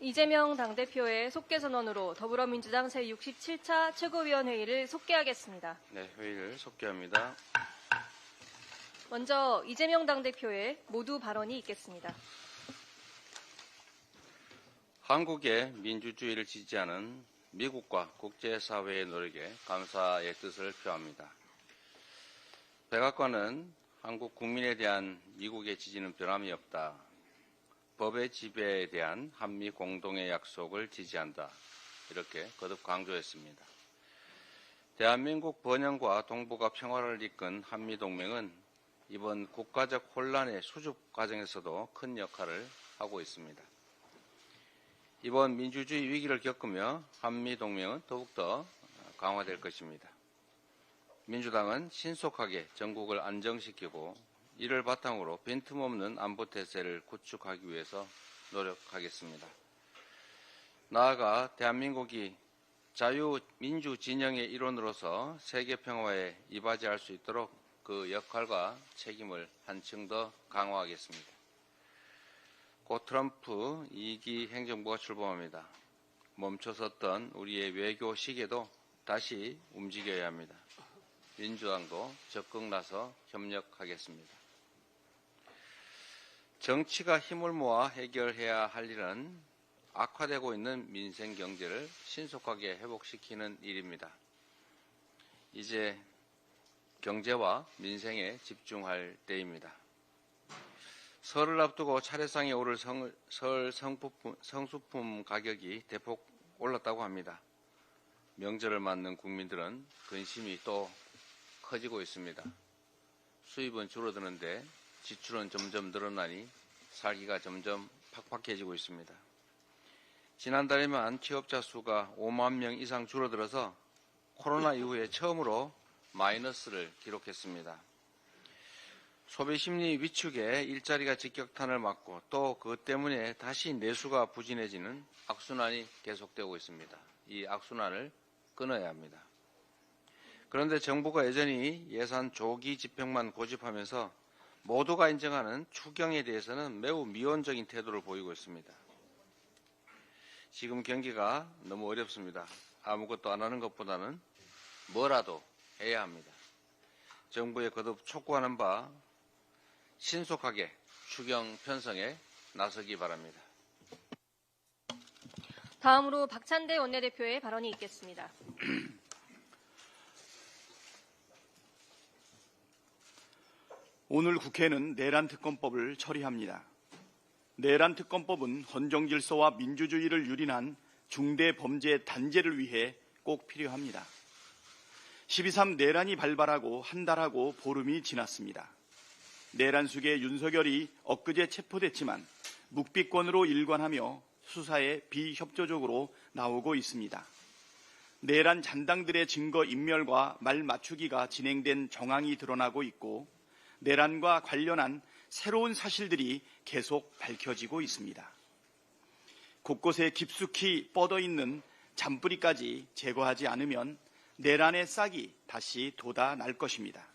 이재명 당대표의 속개 선언으로 더불어민주당 제67차 최고위원회의를 속개하겠습니다. 네, 회의를 속개합니다. 먼저 이재명 당대표의 모두 발언이 있겠습니다. 한국의 민주주의를 지지하는 미국과 국제사회의 노력에 감사의 뜻을 표합니다. 백악관은 한국 국민에 대한 미국의 지지는 변함이 없다. 법의 지배에 대한 한미 공동의 약속을 지지한다. 이렇게 거듭 강조했습니다. 대한민국 번영과 동북아 평화를 이끈 한미동맹은 이번 국가적 혼란의 수습 과정에서도 큰 역할을 하고 있습니다. 이번 민주주의 위기를 겪으며 한미동맹은 더욱더 강화될 것입니다. 민주당은 신속하게 전국을 안정시키고 이를 바탕으로 빈틈없는 안보태세를 구축하기 위해서 노력하겠습니다. 나아가 대한민국이 자유민주 진영의 일원으로서 세계 평화에 이바지할 수 있도록 그 역할과 책임을 한층 더 강화하겠습니다. 곧 트럼프 2기 행정부가 출범합니다. 멈춰섰던 우리의 외교 시계도 다시 움직여야 합니다. 민주당도 적극 나서 협력하겠습니다. 정치가 힘을 모아 해결해야 할 일은 악화되고 있는 민생 경제를 신속하게 회복시키는 일입니다. 이제 경제와 민생에 집중할 때입니다. 설을 앞두고 차례상에 오를 설 성수품 가격이 대폭 올랐다고 합니다. 명절을 맞는 국민들은 근심이 또 커지고 있습니다. 수입은 줄어드는데 지출은 점점 늘어나니 살기가 점점 팍팍해지고 있습니다. 지난달에만 취업자 수가 5만 명 이상 줄어들어서 코로나 이후에 처음으로 마이너스를 기록했습니다. 소비심리 위축에 일자리가 직격탄을 맞고 또 그것 때문에 다시 내수가 부진해지는 악순환이 계속되고 있습니다. 이 악순환을 끊어야 합니다. 그런데 정부가 여전히 예산 조기 집행만 고집하면서 모두가 인정하는 추경에 대해서는 매우 미온적인 태도를 보이고 있습니다. 지금 경기가 너무 어렵습니다. 아무것도 안 하는 것보다는 뭐라도 해야 합니다. 정부에 거듭 촉구하는 바 신속하게 추경 편성에 나서기 바랍니다. 다음으로 박찬대 원내대표의 발언이 있겠습니다. 오늘 국회는 내란특검법을 처리합니다. 내란특검법은 헌정질서와 민주주의를 유린한 중대범죄 단죄를 위해 꼭 필요합니다. 12.3 내란이 발발하고 한 달하고 보름이 지났습니다. 내란 수계 윤석열이 엊그제 체포됐지만 묵비권으로 일관하며 수사에 비협조적으로 나오고 있습니다. 내란 잔당들의 증거 인멸과 말 맞추기가 진행된 정황이 드러나고 있고 내란과 관련한 새로운 사실들이 계속 밝혀지고 있습니다. 곳곳에 깊숙이 뻗어있는 잔뿌리까지 제거하지 않으면 내란의 싹이 다시 돋아날 것입니다.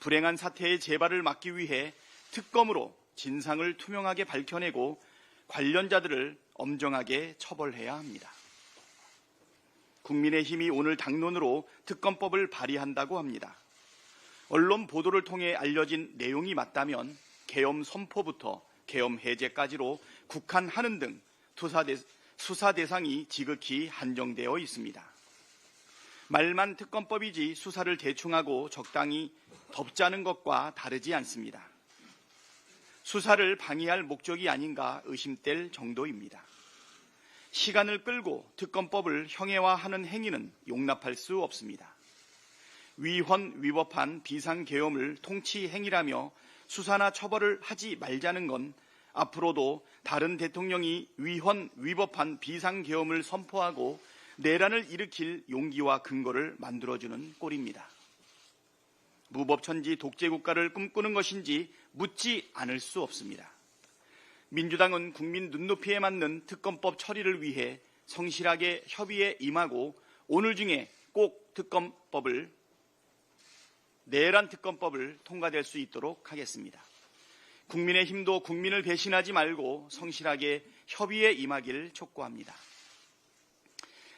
불행한 사태의 재발을 막기 위해 특검으로 진상을 투명하게 밝혀내고 관련자들을 엄정하게 처벌해야 합니다. 국민의힘이 오늘 당론으로 특검법을 발의한다고 합니다. 언론 보도를 통해 알려진 내용이 맞다면 계엄 선포부터 계엄 해제까지로 국한하는 등 수사 대상이 지극히 한정되어 있습니다. 말만 특검법이지 수사를 대충하고 적당히 덮자는 것과 다르지 않습니다. 수사를 방해할 목적이 아닌가 의심될 정도입니다. 시간을 끌고 특검법을 형해화하는 행위는 용납할 수 없습니다. 위헌 위법한 비상계엄을 통치행위라며 수사나 처벌을 하지 말자는 건 앞으로도 다른 대통령이 위헌 위법한 비상계엄을 선포하고 내란을 일으킬 용기와 근거를 만들어주는 꼴입니다. 무법천지 독재국가를 꿈꾸는 것인지 묻지 않을 수 없습니다. 민주당은 국민 눈높이에 맞는 특검법 처리를 위해 성실하게 협의에 임하고 오늘 중에 꼭 내란 특검법을 통과될 수 있도록 하겠습니다. 국민의힘도 국민을 배신하지 말고 성실하게 협의에 임하길 촉구합니다.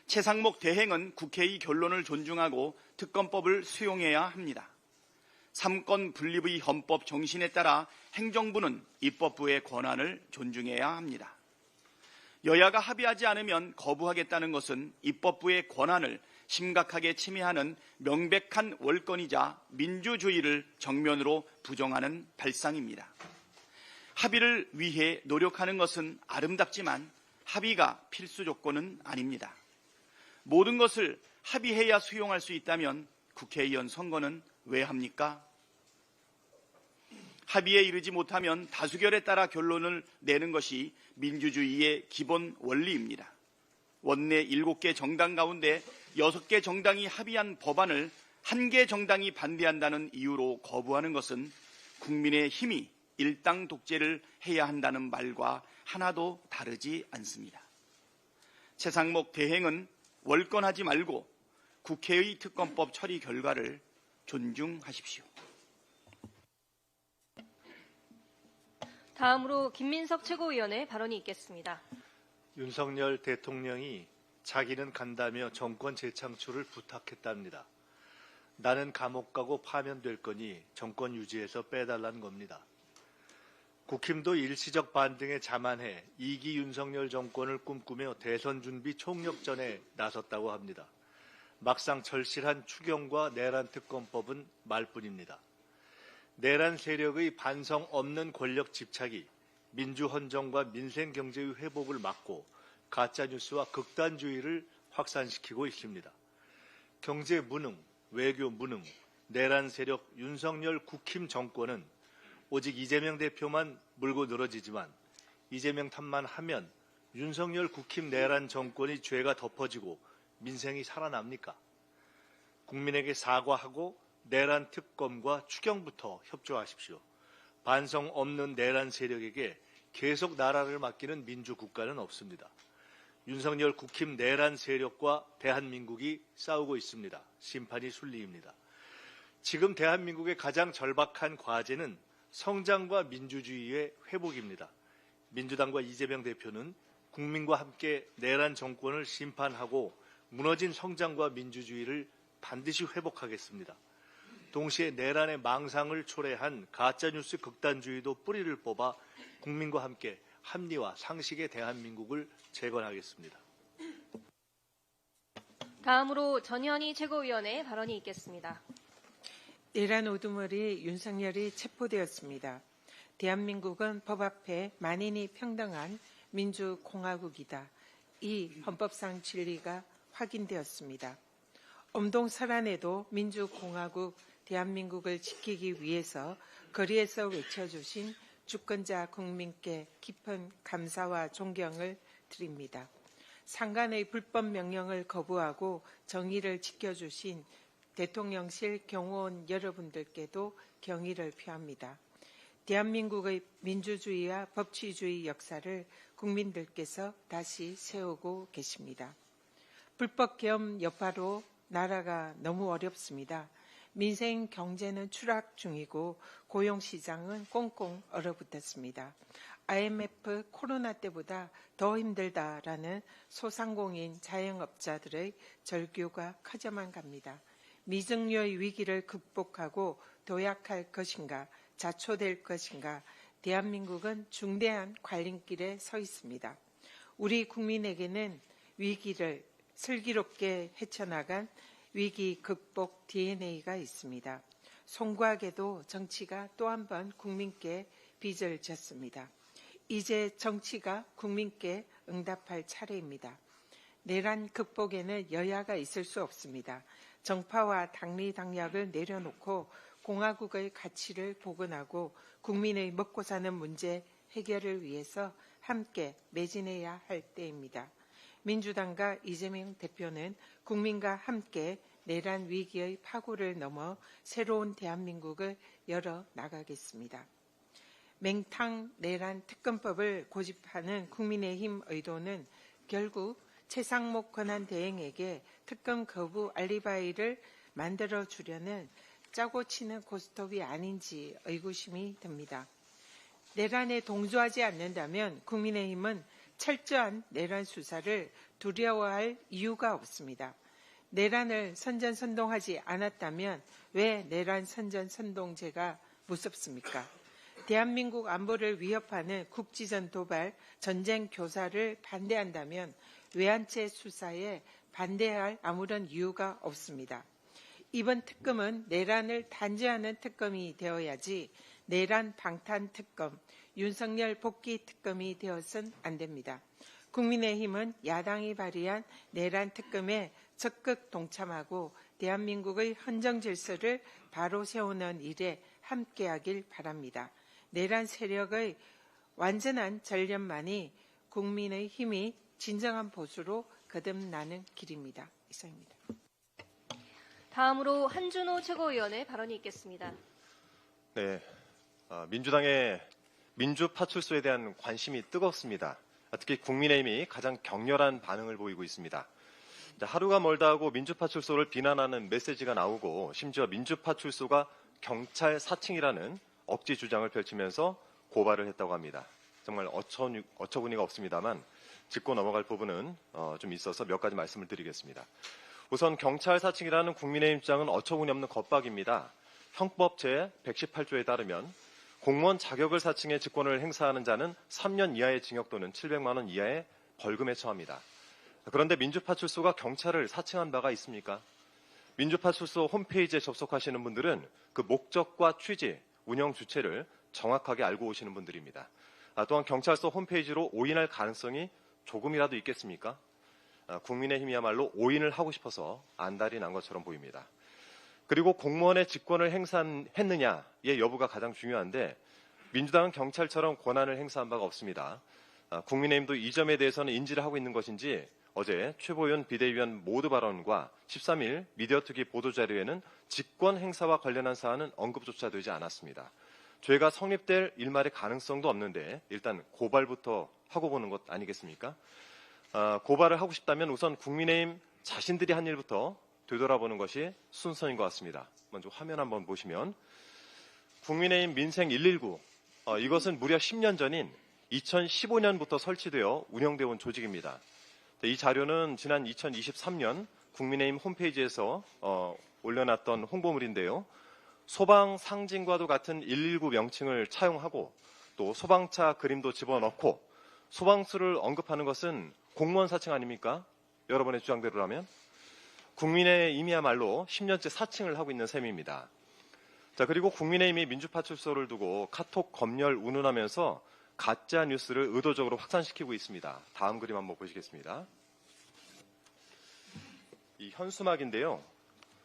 최상목 대행은 국회의 결론을 존중하고 특검법을 수용해야 합니다. 삼권 분립의 헌법 정신에 따라 행정부는 입법부의 권한을 존중해야 합니다. 여야가 합의하지 않으면 거부하겠다는 것은 입법부의 권한을 심각하게 침해하는 명백한 월권이자 민주주의를 정면으로 부정하는 발상입니다. 합의를 위해 노력하는 것은 아름답지만 합의가 필수 조건은 아닙니다. 모든 것을 합의해야 수용할 수 있다면 국회의원 선거는 왜 합니까? 합의에 이르지 못하면 다수결에 따라 결론을 내는 것이 민주주의의 기본 원리입니다. 원내 7개 정당 가운데 6개 정당이 합의한 법안을 1개 정당이 반대한다는 이유로 거부하는 것은 국민의힘이 일당 독재를 해야 한다는 말과 하나도 다르지 않습니다. 최상목 대행은 월권하지 말고 국회의 특검법 처리 결과를 존중하십시오. 다음으로 김민석 최고위원의 발언이 있겠습니다. 윤석열 대통령이 자기는 간다며 정권 재창출을 부탁했답니다. 나는 감옥 가고 파면될 거니 정권 유지해서 빼달라는 겁니다. 국힘도 일시적 반등에 자만해 2기 윤석열 정권을 꿈꾸며 대선 준비 총력전에 나섰다고 합니다. 막상 절실한 추경과 내란 특검법은 말뿐입니다. 내란 세력의 반성 없는 권력 집착이 민주헌정과 민생경제의 회복을 막고 가짜뉴스와 극단주의를 확산시키고 있습니다. 경제 무능, 외교 무능, 내란 세력 윤석열 국힘 정권은 오직 이재명 대표만 물고 늘어지지만 이재명 탓만 하면 윤석열 국힘 내란 정권의 죄가 덮어지고 민생이 살아납니까? 국민에게 사과하고 내란 특검과 추경부터 협조하십시오. 반성 없는 내란 세력에게 계속 나라를 맡기는 민주국가는 없습니다. 윤석열 국힘 내란 세력과 대한민국이 싸우고 있습니다. 심판이 순리입니다. 지금 대한민국의 가장 절박한 과제는 성장과 민주주의의 회복입니다. 민주당과 이재명 대표는 국민과 함께 내란 정권을 심판하고 무너진 성장과 민주주의를 반드시 회복하겠습니다. 동시에 내란의 망상을 초래한 가짜뉴스 극단주의도 뿌리를 뽑아 국민과 함께 합리와 상식의 대한민국을 재건하겠습니다. 다음으로 전현희 최고위원의 발언이 있겠습니다. 내란 우두머리 윤석열이 체포되었습니다. 대한민국은 법 앞에 만인이 평등한 민주공화국이다. 이 헌법상 진리가 확인되었습니다. 엄동설안에도 민주공화국 대한민국을 지키기 위해서 거리에서 외쳐주신 주권자 국민께 깊은 감사와 존경을 드립니다. 상간의 불법 명령을 거부하고 정의를 지켜주신 대통령실 경호원 여러분들께도 경의를 표합니다. 대한민국의 민주주의와 법치주의 역사를 국민들께서 다시 세우고 계십니다. 불법 계엄 여파로 나라가 너무 어렵습니다. 민생 경제는 추락 중이고 고용시장은 꽁꽁 얼어붙었습니다. IMF 코로나 때보다 더 힘들다라는 소상공인 자영업자들의 절규가 커져만 갑니다. 미증료의 위기를 극복하고 도약할 것인가, 자초될 것인가, 대한민국은 중대한 갈림길에 서 있습니다. 우리 국민에게는 위기를 슬기롭게 헤쳐나간 위기 극복 DNA가 있습니다. 송구하게도 정치가 또 한 번 국민께 빚을 졌습니다. 이제 정치가 국민께 응답할 차례입니다. 내란 극복에는 여야가 있을 수 없습니다. 정파와 당리당략을 내려놓고 공화국의 가치를 복원하고 국민의 먹고 사는 문제 해결을 위해서 함께 매진해야 할 때입니다. 민주당과 이재명 대표는 국민과 함께 내란 위기의 파고를 넘어 새로운 대한민국을 열어 나가겠습니다. 맹탕 내란 특검법을 고집하는 국민의힘 의도는 결국 최상목 권한대행에게 특검 거부 알리바이를 만들어주려는 짜고 치는 고스톱이 아닌지 의구심이 듭니다. 내란에 동조하지 않는다면 국민의힘은 철저한 내란 수사를 두려워할 이유가 없습니다. 내란을 선전선동하지 않았다면 왜 내란 선전선동죄가 무섭습니까? 대한민국 안보를 위협하는 국지전 도발, 전쟁 교사를 반대한다면 외환죄 수사에 반대할 아무런 이유가 없습니다. 이번 특검은 내란을 단죄하는 특검이 되어야지 내란 방탄 특검, 윤석열 복귀 특검이 되어선 안 됩니다. 국민의힘은 야당이 발의한 내란 특검에 적극 동참하고 대한민국의 헌정 질서를 바로 세우는 일에 함께하길 바랍니다. 내란 세력의 완전한 전련만이 국민의 힘이 진정한 보수로 거듭나는 길입니다. 이상입니다. 다음으로 한준호 최고위원의 발언이 있겠습니다. 네, 민주당의 민주파출소에 대한 관심이 뜨겁습니다. 특히 국민의힘이 가장 격렬한 반응을 보이고 있습니다. 하루가 멀다 하고 민주파출소를 비난하는 메시지가 나오고 심지어 민주파출소가 경찰 사칭이라는 억지 주장을 펼치면서 고발을 했다고 합니다. 정말 어처구니가 없습니다만 짚고 넘어갈 부분은 좀 있어서 몇 가지 말씀을 드리겠습니다. 우선 경찰 사칭이라는 국민의힘 입장은 어처구니 없는 겁박입니다. 형법 제118조에 따르면 공무원 자격을 사칭해 직권을 행사하는 자는 3년 이하의 징역 또는 700만 원 이하의 벌금에 처합니다. 그런데 민주파출소가 경찰을 사칭한 바가 있습니까? 민주파출소 홈페이지에 접속하시는 분들은 그 목적과 취지, 운영 주체를 정확하게 알고 오시는 분들입니다. 또한 경찰서 홈페이지로 오인할 가능성이 조금이라도 있겠습니까? 국민의힘이야말로 오인을 하고 싶어서 안달이 난 것처럼 보입니다. 그리고 공무원의 직권을 행사했느냐의 여부가 가장 중요한데 민주당은 경찰처럼 권한을 행사한 바가 없습니다. 국민의힘도 이 점에 대해서는 인지를 하고 있는 것인지 어제 최보윤 비대위원 모두 발언과 13일 미디어특위 보도자료에는 직권 행사와 관련한 사안은 언급조차 되지 않았습니다. 죄가 성립될 일말의 가능성도 없는데 일단 고발부터 하고 보는 것 아니겠습니까? 고발을 하고 싶다면 우선 국민의힘 자신들이 한 일부터 되돌아보는 것이 순서인 것 같습니다. 먼저 화면 한번 보시면 국민의힘 민생 119 이것은 무려 10년 전인 2015년부터 설치되어 운영되어 온 조직입니다. 이 자료는 지난 2023년 국민의힘 홈페이지에서 올려놨던 홍보물인데요. 소방 상징과도 같은 119 명칭을 차용하고 또 소방차 그림도 집어넣고 소방수를 언급하는 것은 공무원 사칭 아닙니까? 여러분의 주장대로라면 국민의힘이야말로 10년째 사칭을 하고 있는 셈입니다. 자, 그리고 국민의힘이 민주파출소를 두고 카톡 검열 운운하면서 가짜 뉴스를 의도적으로 확산시키고 있습니다. 다음 그림 한번 보시겠습니다. 이 현수막인데요.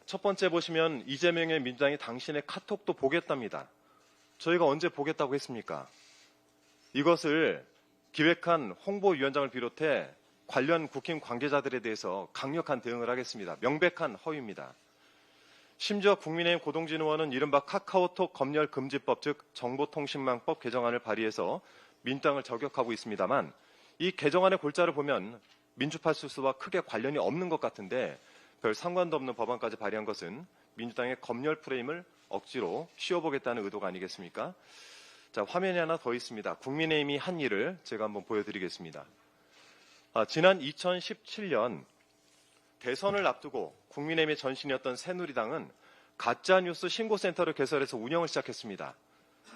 첫 번째 보시면 이재명의 민주당이 당신의 카톡도 보겠답니다. 저희가 언제 보겠다고 했습니까? 이것을 기획한 홍보위원장을 비롯해 관련 국힘 관계자들에 대해서 강력한 대응을 하겠습니다. 명백한 허위입니다. 심지어 국민의힘 고동진 의원은 이른바 카카오톡 검열 금지법 즉 정보통신망법 개정안을 발의해서 민주당을 저격하고 있습니다만 이 개정안의 골자를 보면 민주파출소와 크게 관련이 없는 것 같은데 별 상관도 없는 법안까지 발의한 것은 민주당의 검열 프레임을 억지로 씌워보겠다는 의도가 아니겠습니까? 자, 화면이 하나 더 있습니다. 국민의힘이 한 일을 제가 한번 보여드리겠습니다. 지난 2017년 대선을 앞두고 국민의힘의 전신이었던 새누리당은 가짜뉴스 신고센터를 개설해서 운영을 시작했습니다.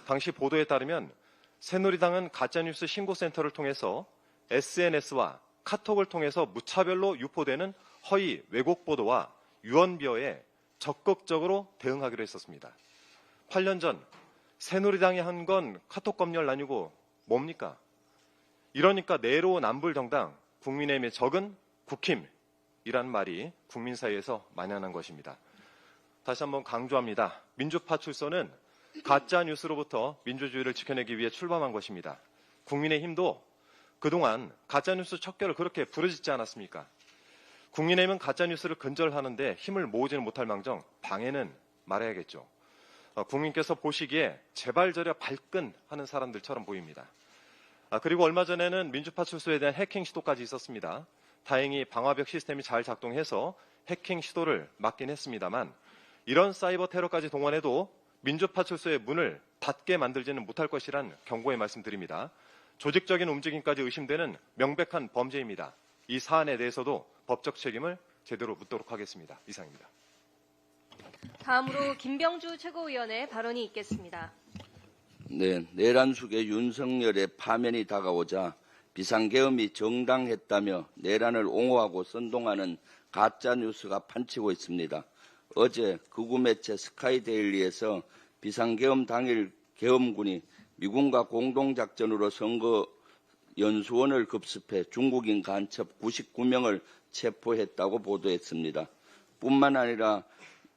당시 보도에 따르면 새누리당은 가짜뉴스 신고센터를 통해서 SNS와 카톡을 통해서 무차별로 유포되는 허위 왜곡 보도와 유언비어에 적극적으로 대응하기로 했었습니다. 8년 전 새누리당이 한 건 카톡 검열 아니고 뭡니까? 이러니까 내로남불정당 국민의힘의 적은 국힘이라는 말이 국민 사이에서 만연한 것입니다. 다시 한번 강조합니다. 민주파출소는 가짜뉴스로부터 민주주의를 지켜내기 위해 출범한 것입니다. 국민의힘도 그동안 가짜뉴스 척결을 그렇게 부르짖지 않았습니까? 국민의힘은 가짜뉴스를 근절하는데 힘을 모으지는 못할 망정 방해는 말해야겠죠. 국민께서 보시기에 제발저려 발끈하는 사람들처럼 보입니다. 그리고 얼마 전에는 민주파출소에 대한 해킹 시도까지 있었습니다. 다행히 방화벽 시스템이 잘 작동해서 해킹 시도를 막긴 했습니다만 이런 사이버 테러까지 동원해도 민주파출소의 문을 닫지 닫게 만들지는 못할 것이란 경고의 말씀드립니다. 조직적인 움직임까지 의심되는 명백한 범죄입니다. 이 사안에 대해서도 법적 책임을 제대로 묻도록 하겠습니다. 이상입니다. 다음으로 김병주 최고위원의 발언이 있겠습니다. 네, 내란숙의 윤석열의 파면이 다가오자 비상계엄이 정당했다며 내란을 옹호하고 선동하는 가짜뉴스가 판치고 있습니다. 어제 극우 매체 스카이데일리에서 비상계엄 당일 계엄군이 미군과 공동작전으로 선거 연수원을 급습해 중국인 간첩 99명을 체포했다고 보도했습니다. 뿐만 아니라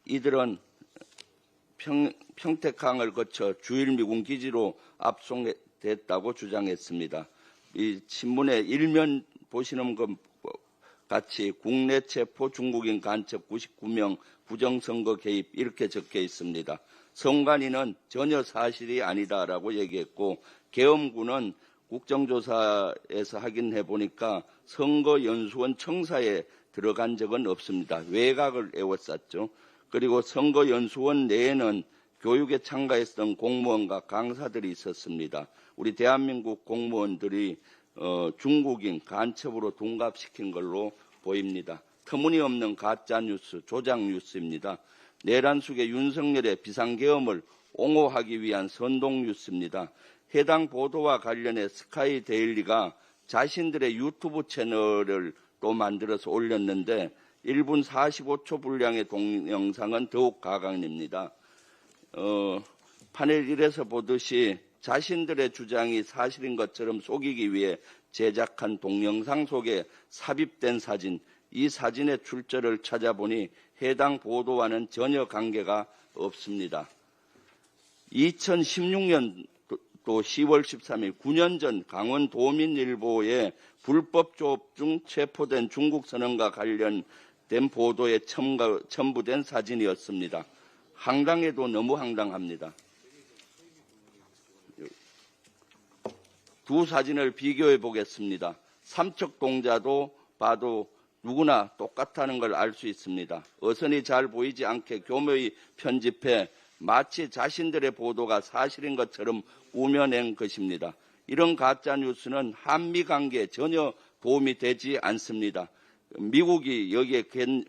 이들은 평택항을 거쳐 주일미군 기지로 압송됐다고 주장했습니다. 이 신문의 일면 보시는 것 같이 국내 체포 중국인 간첩 99명 부정선거 개입 이렇게 적혀 있습니다. 선관위는 전혀 사실이 아니다라고 얘기했고 계엄군은 국정조사에서 확인해 보니까 선거연수원 청사에 들어간 적은 없습니다. 외곽을 에워쌌죠. 그리고 선거연수원 내에는 교육에 참가했던 공무원과 강사들이 있었습니다. 우리 대한민국 공무원들이 중국인 간첩으로 둔갑시킨 걸로 보입니다. 터무니없는 가짜뉴스, 조작뉴스입니다. 내란숙의 윤석열의 비상계엄을 옹호하기 위한 선동뉴스입니다. 해당 보도와 관련해 스카이데일리가 자신들의 유튜브 채널을 또 만들어서 올렸는데 1분 45초 분량의 동영상은 더욱 가관입니다. 판el 1에서 보듯이 자신들의 주장이 사실인 것처럼 속이기 위해 제작한 동영상 속에 삽입된 사진, 이 사진의 출처를 찾아보니 해당 보도와는 전혀 관계가 없습니다. 2016년 또 10월 13일 9년 전 강원도민일보에 불법 조업 중 체포된 중국 선원과 관련된 보도에 첨부된 사진이었습니다. 황당해도 너무 황당합니다. 두 사진을 비교해 보겠습니다. 삼척동자도 봐도 누구나 똑같다는 걸 알 수 있습니다. 어선이 잘 보이지 않게 교묘히 편집해 마치 자신들의 보도가 사실인 것처럼 우며낸 것입니다. 이런 가짜뉴스는 한미 관계에 전혀 도움이 되지 않습니다. 미국이 여기에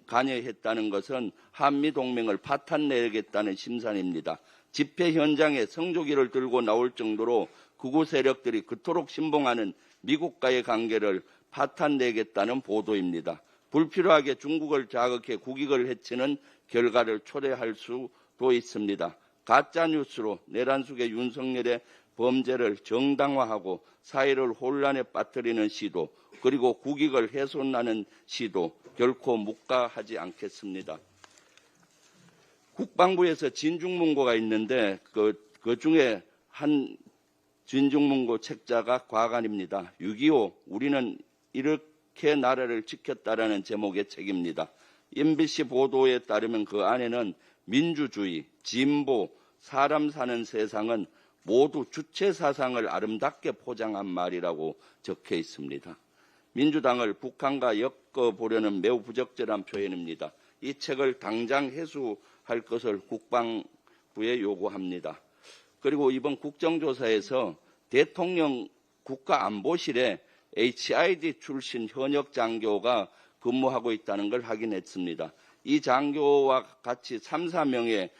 관여했다는 것은 한미 동맹을 파탄내겠다는 심산입니다. 집회 현장에 성조기를 들고 나올 정도로 극우 세력들이 그토록 신봉하는 미국과의 관계를 파탄내겠다는 보도입니다. 불필요하게 중국을 자극해 국익을 해치는 결과를 초래할 수도 있습니다. 가짜뉴스로 내란숙의 윤석열의 범죄를 정당화하고 사회를 혼란에 빠뜨리는 시도, 그리고 국익을 훼손하는 시도 결코 묵과하지 않겠습니다. 국방부에서 진중문고가 있는데 그 중에 한 진중문고 책자가 과관입니다. 6.25 우리는 이렇게 나라를 지켰다라는 제목의 책입니다. MBC 보도에 따르면 그 안에는 민주주의, 진보, 사람 사는 세상은 모두 주체 사상을 아름답게 포장한 말이라고 적혀 있습니다. 민주당을 북한과 엮어보려는 매우 부적절한 표현입니다. 이 책을 당장 회수할 것을 국방부에 요구합니다. 그리고 이번 국정조사에서 대통령 국가안보실에 HID 출신 현역 장교가 근무하고 있다는 걸 확인했습니다. 이 장교와 같이 3, 4명의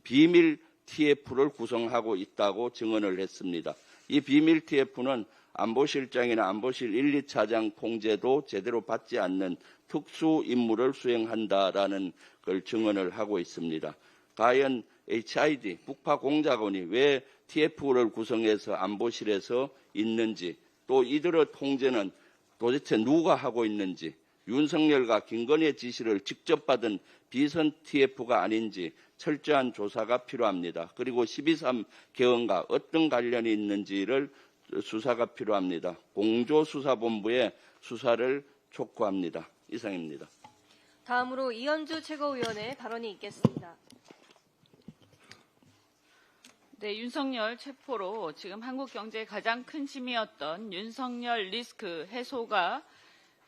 비밀 TF를 구성하고 있다고 증언을 했습니다. 이 비밀 TF는 안보실장이나 안보실 1, 2차장 통제도 제대로 받지 않는 특수 임무를 수행한다라는 걸 증언을 하고 있습니다. 과연 HID, 북파 공작원이 왜 TF를 구성해서 안보실에서 있는지, 또 이들의 통제는 도대체 누가 하고 있는지, 윤석열과 김건희의 지시를 직접 받은 비선 TF가 아닌지 철저한 조사가 필요합니다. 그리고 12.3 개헌과 어떤 관련이 있는지를 수사가 필요합니다. 공조수사본부의 수사를 촉구합니다. 이상입니다. 다음으로 이현주 최고위원의 발언이 있겠습니다. 네, 윤석열 체포로 지금 한국 경제의 가장 큰 힘이었던 윤석열 리스크 해소가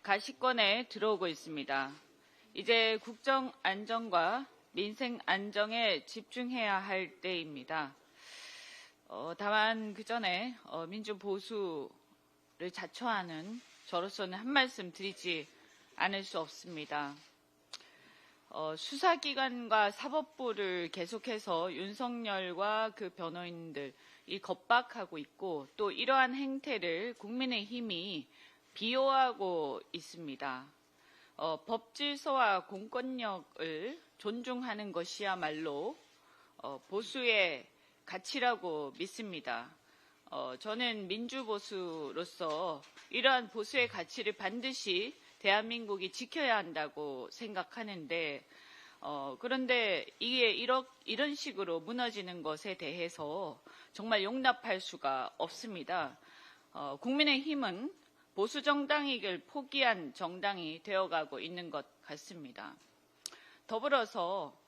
가시권에 들어오고 있습니다. 이제 국정 안정과 민생 안정에 집중해야 할 때입니다. 다만 그 전에 민주 보수를 자처하는 저로서는 한 말씀 드리지 않을 수 없습니다. 수사기관과 사법부를 계속해서 윤석열과 그 변호인들이 겁박하고 있고 또 이러한 행태를 국민의힘이 비호하고 있습니다. 법질서와 공권력을 존중하는 것이야말로 보수의 가치라고 믿습니다. 저는 민주보수로서 이러한 보수의 가치를 반드시 대한민국이 지켜야 한다고 생각하는데 그런데 이게 이런 식으로 무너지는 것에 대해서 정말 용납할 수가 없습니다. 국민의힘은 보수 정당이길 포기한 정당이 되어가고 있는 것 같습니다. 더불어서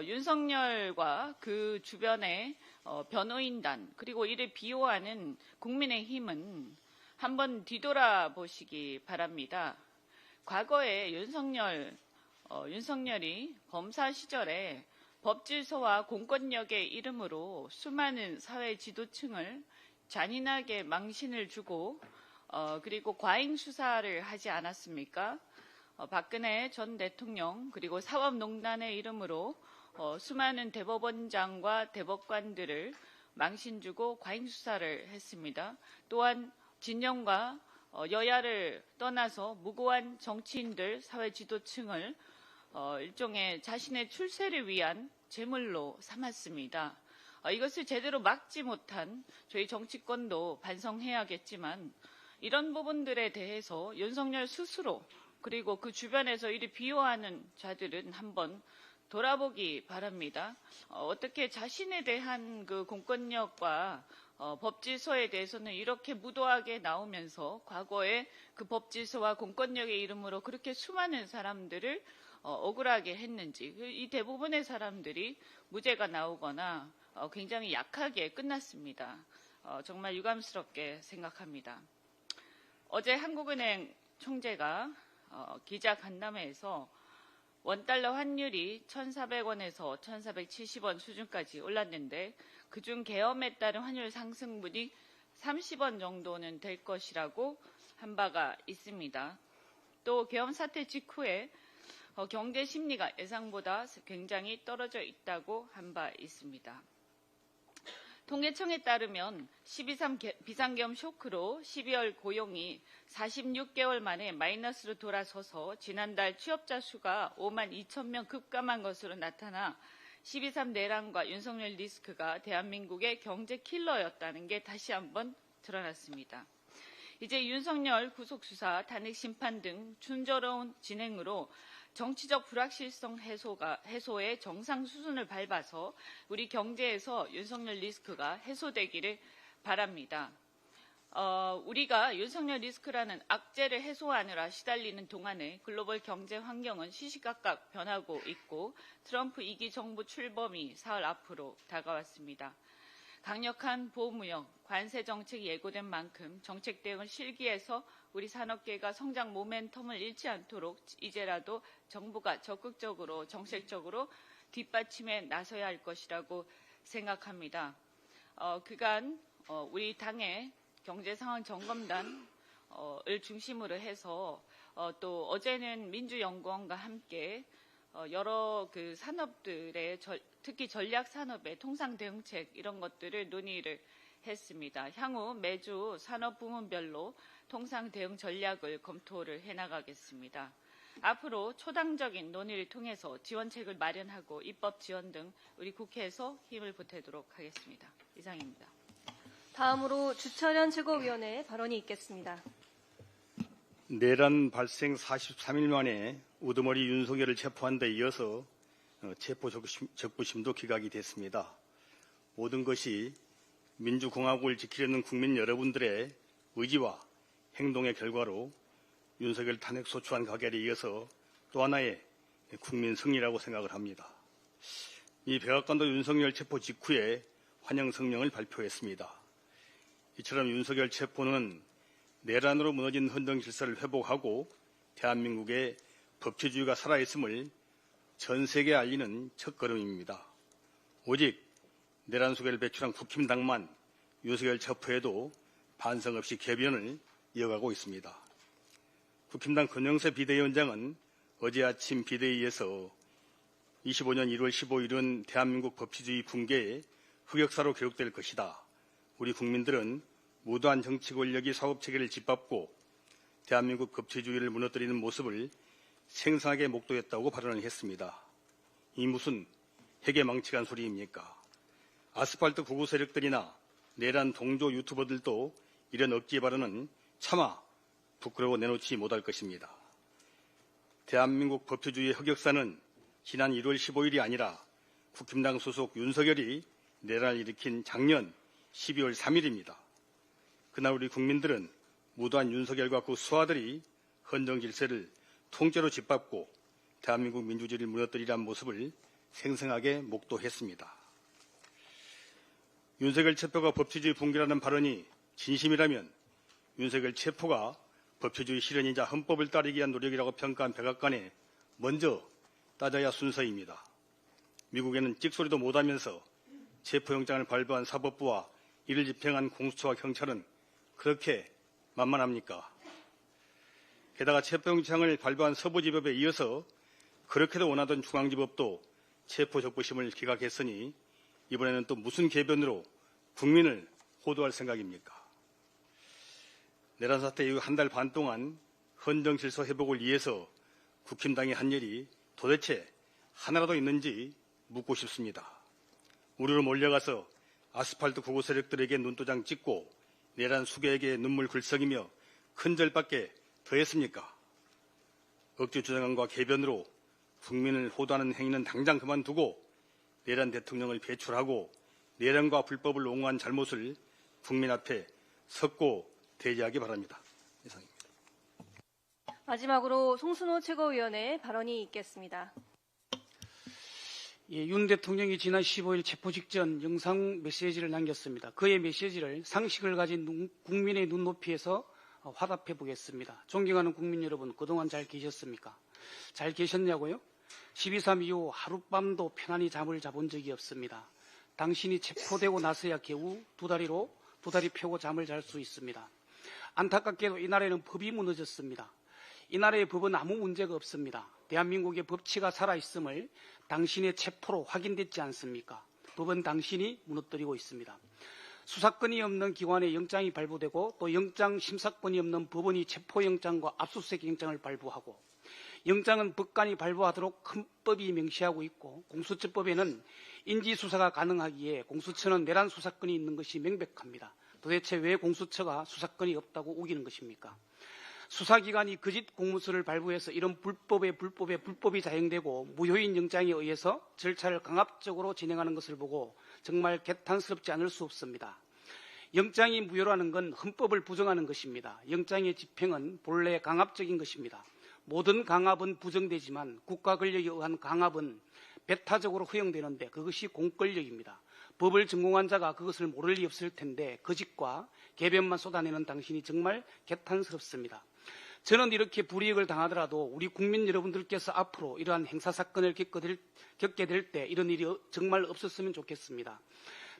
윤석열과 그 주변의 변호인단 그리고 이를 비호하는 국민의힘은 한번 뒤돌아보시기 바랍니다. 과거에 윤석열이 검사 시절에 법질서와 공권력의 이름으로 수많은 사회 지도층을 잔인하게 망신을 주고 그리고 과잉 수사를 하지 않았습니까? 박근혜 전 대통령 그리고 사법농단의 이름으로 수많은 대법원장과 대법관들을 망신 주고 과잉 수사를 했습니다. 또한 진영과 여야를 떠나서 무고한 정치인들, 사회 지도층을 일종의 자신의 출세를 위한 제물로 삼았습니다. 이것을 제대로 막지 못한 저희 정치권도 반성해야겠지만 이런 부분들에 대해서 윤석열 스스로 그리고 그 주변에서 이를 비호하는 자들은 한번 돌아보기 바랍니다. 어떻게 자신에 대한 그 공권력과 법질서에 대해서는 이렇게 무도하게 나오면서 과거에 그 법질서와 공권력의 이름으로 그렇게 수많은 사람들을 억울하게 했는지 이 대부분의 사람들이 무죄가 나오거나 굉장히 약하게 끝났습니다. 정말 유감스럽게 생각합니다. 어제 한국은행 총재가 기자 간담회에서 원달러 환율이 1,400원에서 1,470원 수준까지 올랐는데 그중 계엄에 따른 환율 상승분이 30원 정도는 될 것이라고 한 바가 있습니다. 또 계엄 사태 직후에 경제 심리가 예상보다 굉장히 떨어져 있다고 한 바 있습니다. 통계청에 따르면 12.3 비상계엄 쇼크로 12월 고용이 46개월 만에 마이너스로 돌아서서 지난달 취업자 수가 5만 2천 명 급감한 것으로 나타나 12.3 내란과 윤석열 리스크가 대한민국의 경제 킬러였다는 게 다시 한번 드러났습니다. 이제 윤석열 구속수사, 탄핵심판 등 순조로운 진행으로 정치적 불확실성 해소의 정상 수준을 밟아서 우리 경제에서 윤석열 리스크가 해소되기를 바랍니다. 우리가 윤석열 리스크라는 악재를 해소하느라 시달리는 동안에 글로벌 경제 환경은 시시각각 변하고 있고 트럼프 2기 정부 출범이 사흘 앞으로 다가왔습니다. 강력한 보호무역, 관세 정책이 예고된 만큼 정책 대응을 실기해서 우리 산업계가 성장 모멘텀을 잃지 않도록 이제라도 정부가 적극적으로 정책적으로 뒷받침에 나서야 할 것이라고 생각합니다. 그간 우리 당의 경제상황 점검단을 중심으로 해서 또 어제는 민주연구원과 함께 여러 그 산업들의 특히 전략산업의 통상대응책 이런 것들을 논의를 했습니다. 향후 매주 산업 부문별로 통상대응 전략을 검토를 해나가겠습니다. 앞으로 초당적인 논의를 통해서 지원책을 마련하고 입법 지원 등 우리 국회에서 힘을 보태도록 하겠습니다. 이상입니다. 다음으로 주철현 최고위원의 발언이 있겠습니다. 내란 발생 43일 만에 우두머리 윤석열을 체포한 데 이어서 체포 적부심도 기각이 됐습니다. 모든 것이 민주공화국을 지키려는 국민 여러분들의 의지와 행동의 결과로 윤석열 탄핵 소추안 가결에 이어서 또 하나의 국민 승리라고 생각을 합니다. 이 백악관도 윤석열 체포 직후에 환영 성명을 발표했습니다. 이처럼 윤석열 체포는 내란으로 무너진 헌정 질서를 회복하고 대한민국의 법치주의가 살아있음을 전 세계에 알리는 첫걸음입니다. 오직 내란 소개를 배출한 국힘당만 윤석열 체포에도 반성 없이 궤변을 이어가고 있습니다. 국힘당 권영세 비대위원장은 어제 아침 비대위에서 25년 1월 15일은 대한민국 법치주의 붕괴의 흑역사로 기록될 것이다. 우리 국민들은 무도한 정치 권력이 사법체계를 짓밟고 대한민국 법치주의를 무너뜨리는 모습을 생생하게 목도했다고 발언을 했습니다. 이 무슨 해괴망측한 소리입니까? 아스팔트 구구 세력들이나 내란 동조 유튜버들도 이런 억지 발언은 차마 부끄러워 내놓지 못할 것입니다. 대한민국 법치주의의 흑역사는 지난 1월 15일이 아니라 국힘당 소속 윤석열이 내란을 일으킨 작년 12월 3일입니다. 그날 우리 국민들은 무도한 윤석열과 그 수하들이 헌정 질서를 통째로 짓밟고 대한민국 민주주의를 무너뜨리라는 모습을 생생하게 목도했습니다. 윤석열 체포가 법치주의 붕괴라는 발언이 진심이라면 윤석열 체포가 법치주의 실현이자 헌법을 따르기 위한 노력이라고 평가한 백악관에 먼저 따져야 순서입니다. 미국에는 찍소리도 못하면서 체포영장을 발부한 사법부와 이를 집행한 공수처와 경찰은 그렇게 만만합니까? 게다가 체포영장을 발부한 서부지법에 이어서 그렇게도 원하던 중앙지법도 체포적부심을 기각했으니 이번에는 또 무슨 궤변으로 국민을 호도할 생각입니까? 내란 사태 이후 한 달 반 동안 헌정 질서 회복을 위해서 국힘당이 한 일이 도대체 하나라도 있는지 묻고 싶습니다. 우리로 몰려가서 아스팔트 구구 세력들에게 눈도장 찍고 내란 수괴에게 눈물 글썽이며 큰절밖에 더 했습니까? 억지 주장과 궤변으로 국민을 호도하는 행위는 당장 그만두고 내란 대통령을 배출하고 내란과 불법을 옹호한 잘못을 국민 앞에 섰고 대지하기 바랍니다. 이상입니다. 마지막으로 송순호 최고위원의 발언이 있겠습니다. 예, 윤 대통령이 지난 15일 체포 직전 영상 메시지를 남겼습니다. 그의 메시지를 상식을 가진 국민의 눈높이에서 화답해 보겠습니다. 존경하는 국민 여러분, 그동안 잘 계셨습니까? 잘 계셨냐고요? 12.3 이후 하룻밤도 편안히 잠을 자본 적이 없습니다. 당신이 체포되고 나서야 겨우 두 다리 펴고 잠을 잘 수 있습니다. 안타깝게도 이 나라에는 법이 무너졌습니다. 이 나라의 법은 아무 문제가 없습니다. 대한민국의 법치가 살아있음을 당신의 체포로 확인됐지 않습니까? 법은 당신이 무너뜨리고 있습니다. 수사권이 없는 기관에 영장이 발부되고 또 영장 심사권이 없는 법원이 체포영장과 압수수색 영장을 발부하고 영장은 법관이 발부하도록 헌법이 명시하고 있고 공수처법에는 인지수사가 가능하기에 공수처는 내란 수사권이 있는 것이 명백합니다. 도대체 왜 공수처가 수사권이 없다고 우기는 것입니까? 수사기관이 거짓 공문서를 발부해서 이런 불법이 자행되고 무효인 영장에 의해서 절차를 강압적으로 진행하는 것을 보고 정말 개탄스럽지 않을 수 없습니다. 영장이 무효라는 건 헌법을 부정하는 것입니다. 영장의 집행은 본래 강압적인 것입니다. 모든 강압은 부정되지만 국가 권력에 의한 강압은 배타적으로 허용되는데 그것이 공권력입니다. 법을 전공한 자가 그것을 모를 리 없을 텐데 거짓과 궤변만 쏟아내는 당신이 정말 개탄스럽습니다. 저는 이렇게 불이익을 당하더라도 우리 국민 여러분들께서 앞으로 이러한 행사사건을 겪게 될 때 이런 일이 정말 없었으면 좋겠습니다.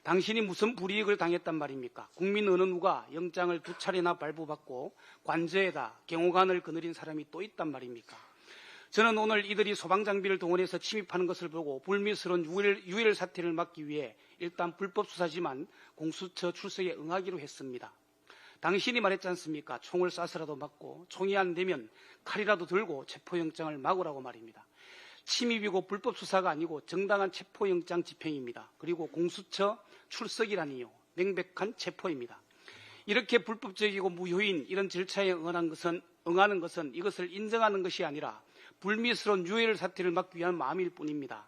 당신이 무슨 불이익을 당했단 말입니까? 국민 어느 누가 영장을 2차례나 발부받고 관저에다 경호관을 거느린 사람이 또 있단 말입니까? 저는 오늘 이들이 소방장비를 동원해서 침입하는 것을 보고 불미스러운 유혈 사태를 막기 위해 일단 불법 수사지만 공수처 출석에 응하기로 했습니다. 당신이 말했지 않습니까? 총을 쏴서라도 맞고 총이 안 되면 칼이라도 들고 체포영장을 막으라고 말입니다. 침입이고 불법 수사가 아니고 정당한 체포영장 집행입니다. 그리고 공수처 출석이라니요. 명백한 체포입니다. 이렇게 불법적이고 무효인 이런 절차에 응하는 것은 이것을 인정하는 것이 아니라 불미스러운 유혈 사태를 막기 위한 마음일 뿐입니다.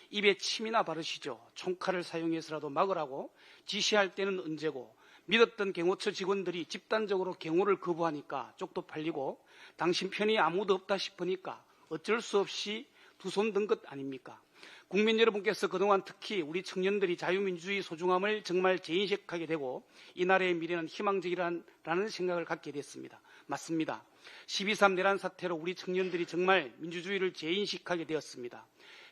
입에 침이나 바르시죠. 총칼을 사용해서라도 막으라고 지시할 때는 언제고 믿었던 경호처 직원들이 집단적으로 경호를 거부하니까 쪽도 팔리고 당신 편이 아무도 없다 싶으니까 어쩔 수 없이 두 손 든 것 아닙니까? 국민 여러분께서 그동안 특히 우리 청년들이 자유민주주의 소중함을 정말 재인식하게 되고 이 나라의 미래는 희망적이라는 생각을 갖게 됐습니다. 맞습니다. 12.3 내란 사태로 우리 청년들이 정말 민주주의를 재인식하게 되었습니다.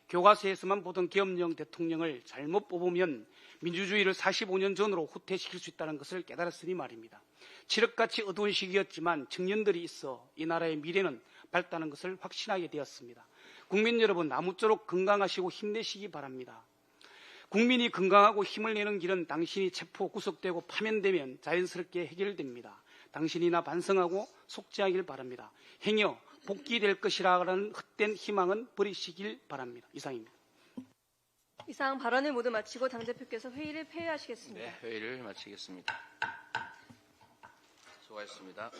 교과서에서만 보던 계엄령 대통령을 잘못 뽑으면 민주주의를 45년 전으로 후퇴시킬 수 있다는 것을 깨달았으니 말입니다. 칠흑같이 어두운 시기였지만 청년들이 있어 이 나라의 미래는 밝다는 것을 확신하게 되었습니다. 국민 여러분, 아무쪼록 건강하시고 힘내시기 바랍니다. 국민이 건강하고 힘을 내는 길은 당신이 체포, 구속되고 파면되면 자연스럽게 해결됩니다. 당신이나 반성하고 속죄하길 바랍니다. 행여 복귀될 것이라는 헛된 희망은 버리시길 바랍니다. 이상입니다. 이상 발언을 모두 마치고 당대표께서 회의를 폐회하시겠습니다. 네, 회의를 마치겠습니다. 수고하셨습니다.